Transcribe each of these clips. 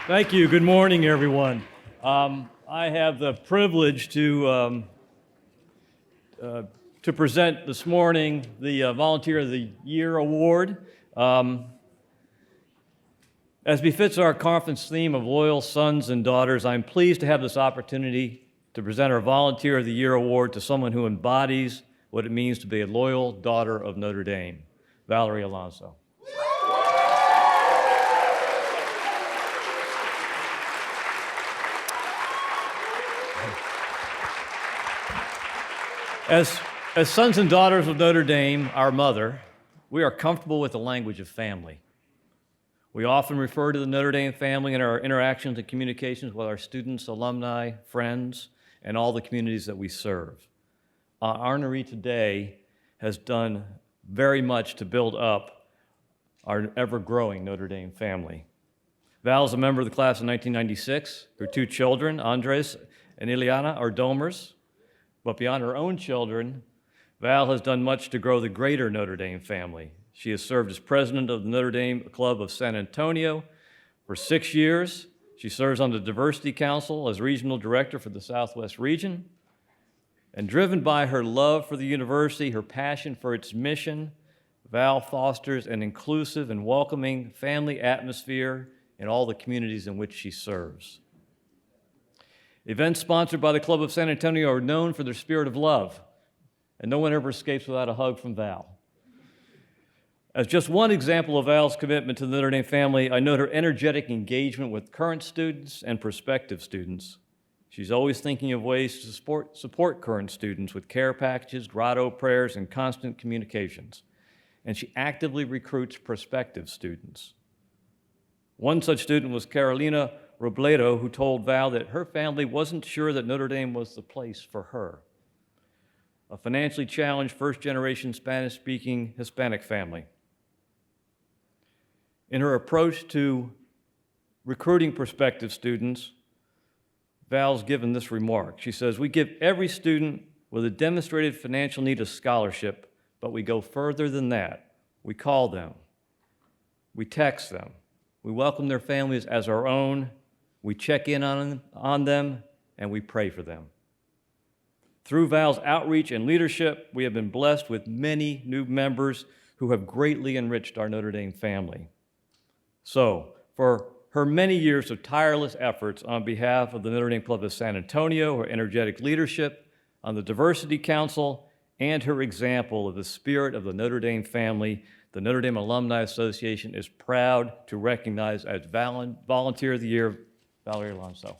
Thank you. Good morning, everyone. I have the privilege to present this morning the Volunteer of the Year Award. As befits our conference theme of loyal sons and daughters, I'm pleased to have this opportunity to present our Volunteer of the Year Award to someone who embodies what it means to be a loyal daughter of Notre Dame, Valerie Alonzo. As sons and daughters of Notre Dame, our mother, we are comfortable with the language of family. We often refer to the Notre Dame family in our interactions and communications with our students, alumni, friends, and all the communities that we serve. Our honoree today has done very much to build up our ever-growing Notre Dame family. Val is a member of the class of 1996. Her two children, Andres and Ileana, are Domers. But beyond her own children, Val has done much to grow the greater Notre Dame family. She has served as president of the Notre Dame Club of San Antonio for 6 years. She serves on the Diversity Council as regional director for the Southwest region. And driven by her love for the university, her passion for its mission, Val fosters an inclusive and welcoming family atmosphere in all the communities in which she serves. Events sponsored by the Club of San Antonio are known for their spirit of love, and no one ever escapes without a hug from Val. As just one example of Val's commitment to the Notre Dame family, I note her energetic engagement with current students and prospective students. She's always thinking of ways to support current students with care packages, grotto prayers, and constant communications. And she actively recruits prospective students. One such student was Carolina Robledo, who told Val that her family wasn't sure that Notre Dame was the place for her. A financially challenged first-generation Spanish-speaking Hispanic family. In her approach to recruiting prospective students, Val's given this remark. She says, "We give every student with a demonstrated financial need a scholarship, but we go further than that. We call them, we text them, we welcome their families as our own, we check in on them, and we pray for them." Through Val's outreach and leadership, we have been blessed with many new members who have greatly enriched our Notre Dame family. So, for her many years of tireless efforts on behalf of the Notre Dame Club of San Antonio, her energetic leadership on the Diversity Council, and her example of the spirit of the Notre Dame family, the Notre Dame Alumni Association is proud to recognize as Volunteer of the Year, Valerie Alonzo.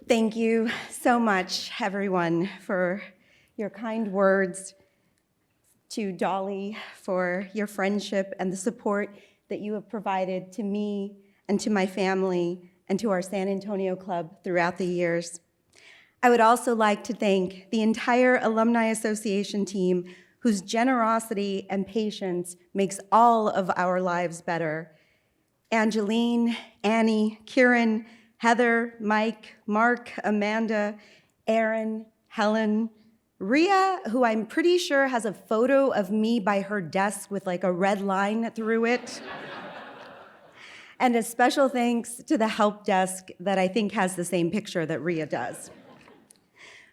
Thank you so much, everyone, for your kind words, to Dolly for your friendship and the support that you have provided to me and to my family and to our San Antonio Club throughout the years. I would also like to thank the entire Alumni Association team whose generosity and patience makes all of our lives better. Angeline, Annie, Kieran, Heather, Mike, Mark, Amanda, Aaron, Helen, Rhea, who I'm pretty sure has a photo of me by her desk with like a red line through it. And a special thanks to the help desk that I think has the same picture that Rhea does.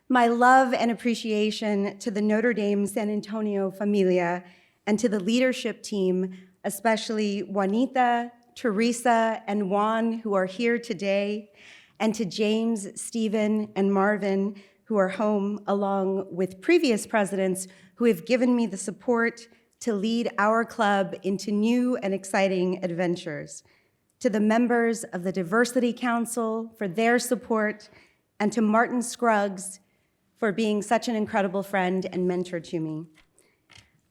My love and appreciation to the Notre Dame San Antonio familia and to the leadership team, especially Juanita, Teresa, and Juan, who are here today, and to James, Stephen, and Marvin, who are home, along with previous presidents who have given me the support to lead our club into new and exciting adventures. To the members of the Diversity Council for their support, and to Martin Scruggs for being such an incredible friend and mentor to me.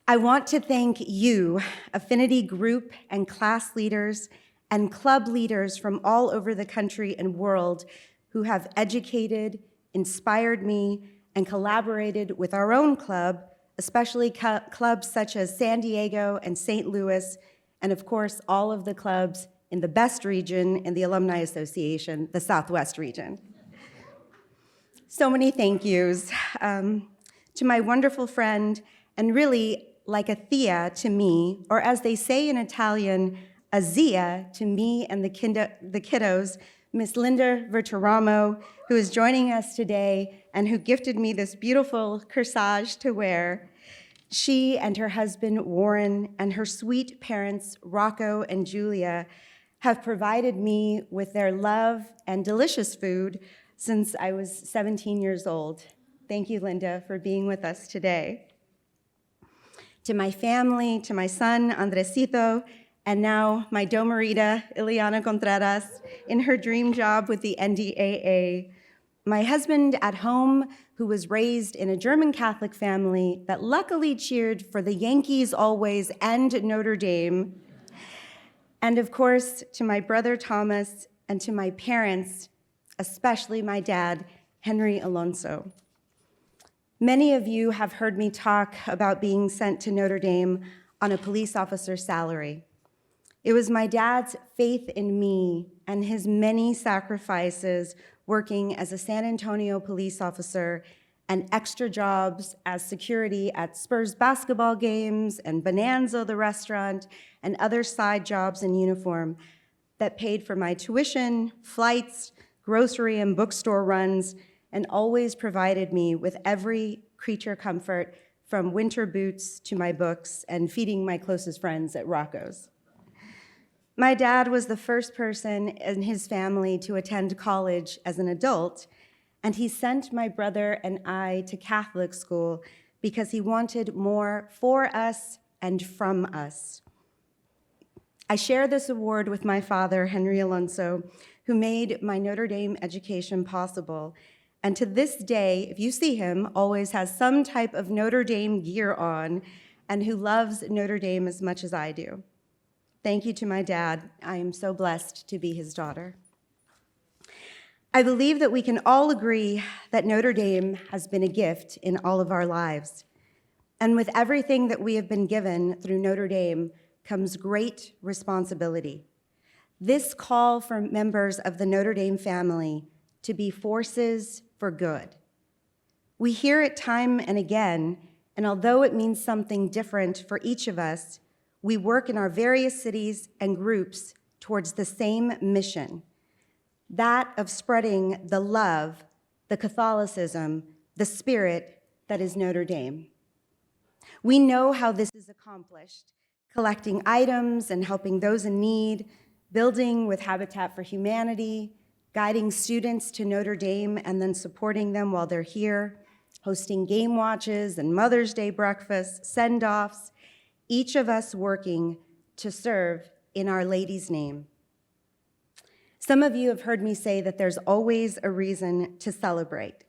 I want to thank you, affinity group and class leaders and club leaders from all over the country and world who have educated, inspired me, and collaborated with our own club, especially clubs such as San Diego and St. Louis, and of course, all of the clubs in the best region in the Alumni Association, the Southwest region. So many thank yous to my wonderful friend, and really like a Thea to me, or as they say in Italian, a Zia to me and the kiddos, Miss Linda Verteramo, who is joining us today and who gifted me this beautiful corsage to wear. She and her husband, Warren, and her sweet parents, Rocco and Julia, have provided me with their love and delicious food since I was 17 years old. Thank you, Linda, for being with us today. To my family, to my son, Andresito, and now my domarita, Ileana Contreras, in her dream job with the NDAA. My husband at home, who was raised in a German Catholic family that luckily cheered for the Yankees always and Notre Dame. And of course, to my brother Thomas, and to my parents, especially my dad, Henry Alonzo. Many of you have heard me talk about being sent to Notre Dame on a police officer's salary. It was my dad's faith in me and his many sacrifices working as a San Antonio police officer and extra jobs as security at Spurs basketball games and Bonanza, the restaurant, and other side jobs in uniform that paid for my tuition, flights, grocery and bookstore runs, and always provided me with every creature comfort from winter boots to my books and feeding my closest friends at Rocco's. My dad was the first person in his family to attend college as an adult, and he sent my brother and I to Catholic school because he wanted more for us and from us. I share this award with my father, Henry Alonzo, who made my Notre Dame education possible, and to this day, if you see him, always has some type of Notre Dame gear on, and who loves Notre Dame as much as I do. Thank you to my dad. I am so blessed to be his daughter. I believe that we can all agree that Notre Dame has been a gift in all of our lives. And with everything that we have been given through Notre Dame comes great responsibility. This call for members of the Notre Dame family to be forces for good. We hear it time and again, and although it means something different for each of us, we work in our various cities and groups towards the same mission, that of spreading the love, the Catholicism, the spirit that is Notre Dame. We know how this is accomplished, collecting items and helping those in need, building with Habitat for Humanity, guiding students to Notre Dame and then supporting them while they're here, hosting game watches and Mother's Day breakfasts, send-offs, each of us working to serve in Our Lady's name. Some of you have heard me say that there's always a reason to celebrate.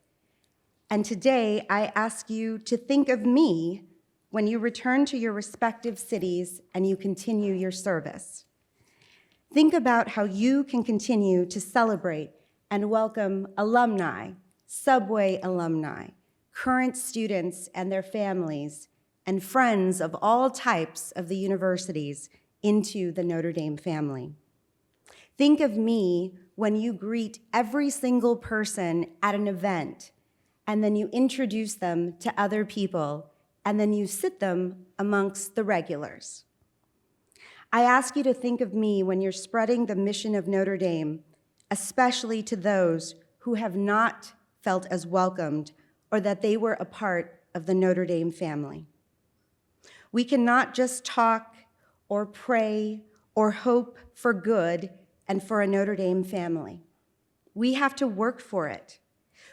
And today, I ask you to think of me when you return to your respective cities and you continue your service. Think about how you can continue to celebrate and welcome alumni, Subway alumni, current students and their families, and friends of all types of the universities into the Notre Dame family. Think of me when you greet every single person at an event, and then you introduce them to other people, and then you sit them amongst the regulars. I ask you to think of me when you're spreading the mission of Notre Dame, especially to those who have not felt as welcomed or that they were a part of the Notre Dame family. We cannot just talk or pray or hope for good and for a Notre Dame family. We have to work for it.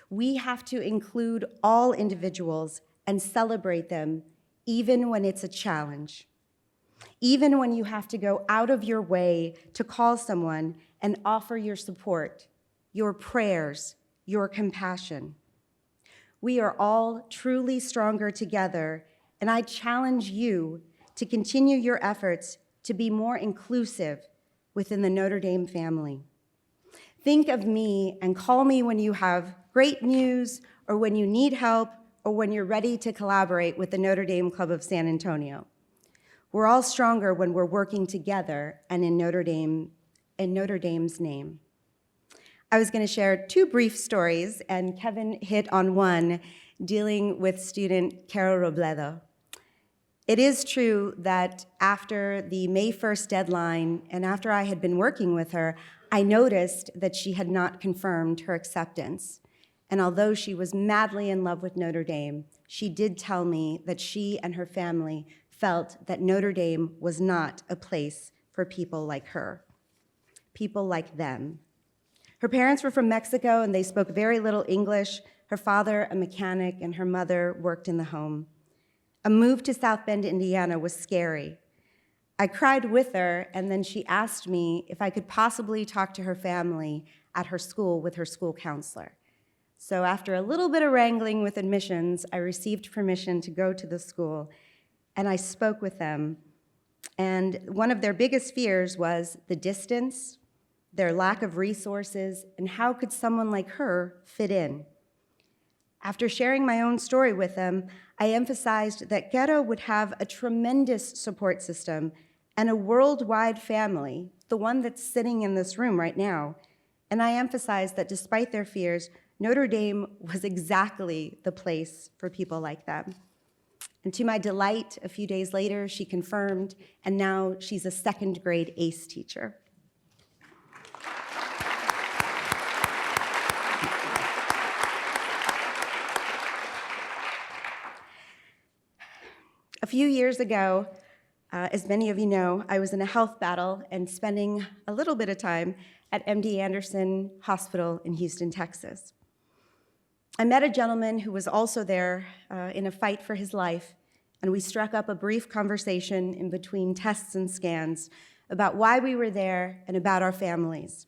We have to include all individuals and celebrate them, even when it's a challenge. Even when you have to go out of your way to call someone and offer your support, your prayers, your compassion. We are all truly stronger together, and I challenge you to continue your efforts to be more inclusive within the Notre Dame family. Think of me and call me when you have great news or when you need help or when you're ready to collaborate with the Notre Dame Club of San Antonio. We're all stronger when we're working together and in Notre Dame's name. I was going to share two brief stories, and Kevin hit on one, dealing with student Carol Robledo. It is true that after the May 1st deadline and after I had been working with her, I noticed that she had not confirmed her acceptance. And although she was madly in love with Notre Dame, she did tell me that she and her family felt that Notre Dame was not a place for people like her, people like them. Her parents were from Mexico and they spoke very little English. Her father, a mechanic, and her mother worked in the home. A move to South Bend, Indiana was scary. I cried with her, and then she asked me if I could possibly talk to her family at her school with her school counselor. So after a little bit of wrangling with admissions, I received permission to go to the school, and I spoke with them. And one of their biggest fears was the distance, their lack of resources, and how could someone like her fit in? After sharing my own story with them, I emphasized that Ghetto would have a tremendous support system and a worldwide family, the one that's sitting in this room right now. And I emphasized that despite their fears, Notre Dame was exactly the place for people like them. And to my delight, a few days later, she confirmed, and now she's a second grade ACE teacher. A few years ago, as many of you know, I was in a health battle and spending a little bit of time at MD Anderson Hospital in Houston, Texas. I met a gentleman who was also there in a fight for his life, and we struck up a brief conversation in between tests and scans about why we were there and about our families.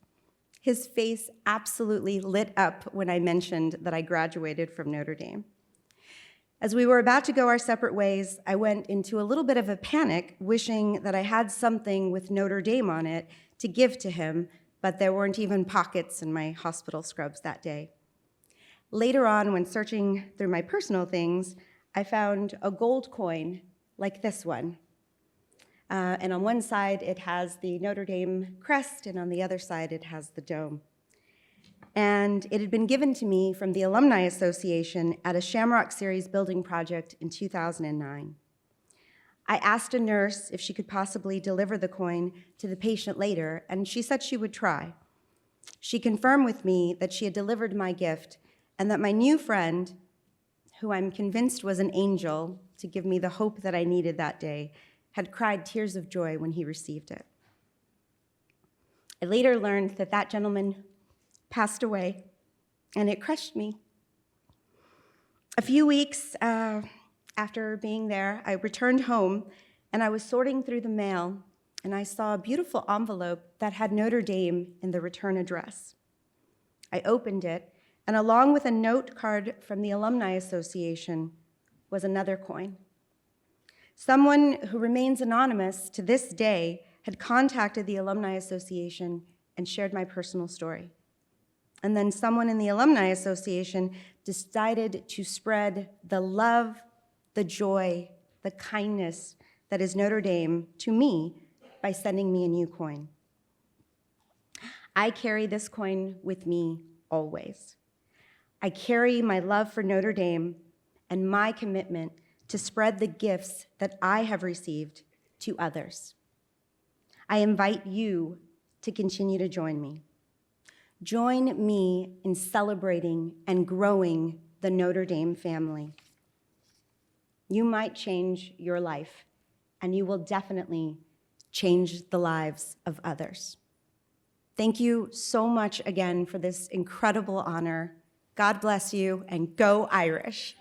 His face absolutely lit up when I mentioned that I graduated from Notre Dame. As we were about to go our separate ways, I went into a little bit of a panic, wishing that I had something with Notre Dame on it to give to him, but there weren't even pockets in my hospital scrubs that day. Later on, when searching through my personal things, I found a gold coin like this one. And on one side, it has the Notre Dame crest, and on the other side, it has the dome. And it had been given to me from the Alumni Association at a Shamrock Series building project in 2009. I asked a nurse if she could possibly deliver the coin to the patient later, and she said she would try. She confirmed with me that she had delivered my gift and that my new friend, who I'm convinced was an angel to give me the hope that I needed that day, had cried tears of joy when he received it. I later learned that that gentleman passed away, and it crushed me. A few weeks after being there, I returned home, and I was sorting through the mail, and I saw a beautiful envelope that had Notre Dame in the return address. I opened it, and along with a note card from the Alumni Association was another coin. Someone who remains anonymous to this day had contacted the Alumni Association and shared my personal story. And then someone in the Alumni Association decided to spread the love, the joy, the kindness that is Notre Dame to me by sending me a new coin. I carry this coin with me always. I carry my love for Notre Dame and my commitment to spread the gifts that I have received to others. I invite you to continue to join me. Join me in celebrating and growing the Notre Dame family. You might change your life, and you will definitely change the lives of others. Thank you so much again for this incredible honor. God bless you, and go Irish.